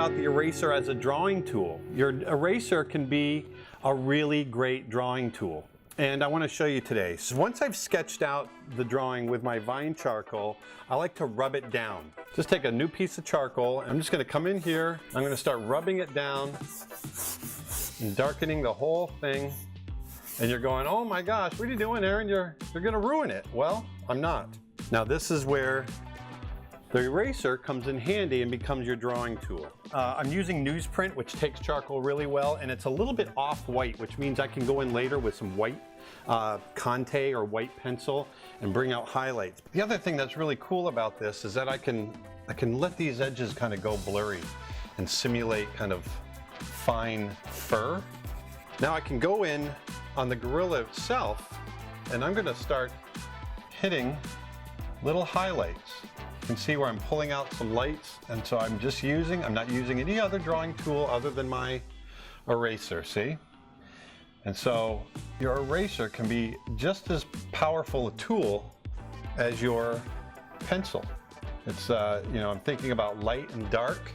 about the eraser as a drawing tool. Your eraser can be a really great drawing tool. And I want to show you today. So once I've sketched out the drawing with my vine charcoal, I like to rub it down. Just take a new piece of charcoal. I'm just going to come in here. I'm going to start rubbing it down and darkening the whole thing. And you're going, oh my gosh, what are you doing, Aaron? You're going to ruin it. Well, I'm not. Now this is where the eraser comes in handy and becomes your drawing tool. I'm using newsprint, which takes charcoal really well, and it's a little bit off-white, which means I can go in later with some white Conte or white pencil and bring out highlights. The other thing that's really cool about this is that I can let these edges kind of go blurry and simulate kind of fine fur. Now I can go in on the gorilla itself, and I'm going to start hitting little highlights. You can see where I'm pulling out some lights, and so I'm not using any other drawing tool other than my eraser, see? And so your eraser can be just as powerful a tool as your pencil. It's, you know, I'm thinking about light and dark.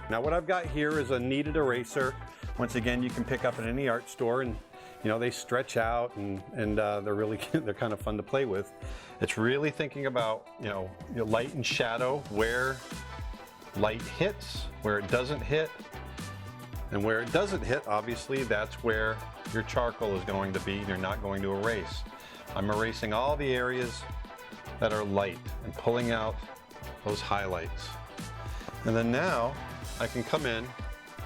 Now what I've got here is a kneaded eraser. Once again, you can pick up at any art store, and you know, they stretch out and they're kind of fun to play with. It's really thinking about, you know, your light and shadow, where light hits, where it doesn't hit. And where it doesn't hit, obviously, that's where your charcoal is going to be. You're not going to erase. I'm erasing all the areas that are light and pulling out those highlights. And then now I can come in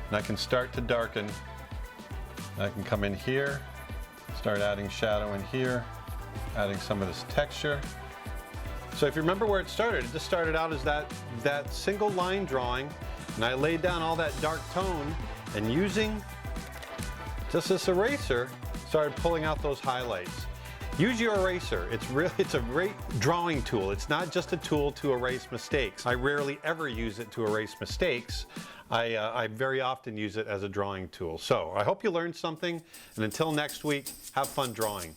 and I can start to darken. I can come in here, start adding shadow in here, adding some of this texture. So if you remember where it just started out as that single line drawing, and I laid down all that dark tone, and using just this eraser, started pulling out those highlights. Use your eraser. It's a great drawing tool. It's not just a tool to erase mistakes. I rarely ever use it to erase mistakes. I very often use it as a drawing tool. So I hope you learned something, and until next week, have fun drawing.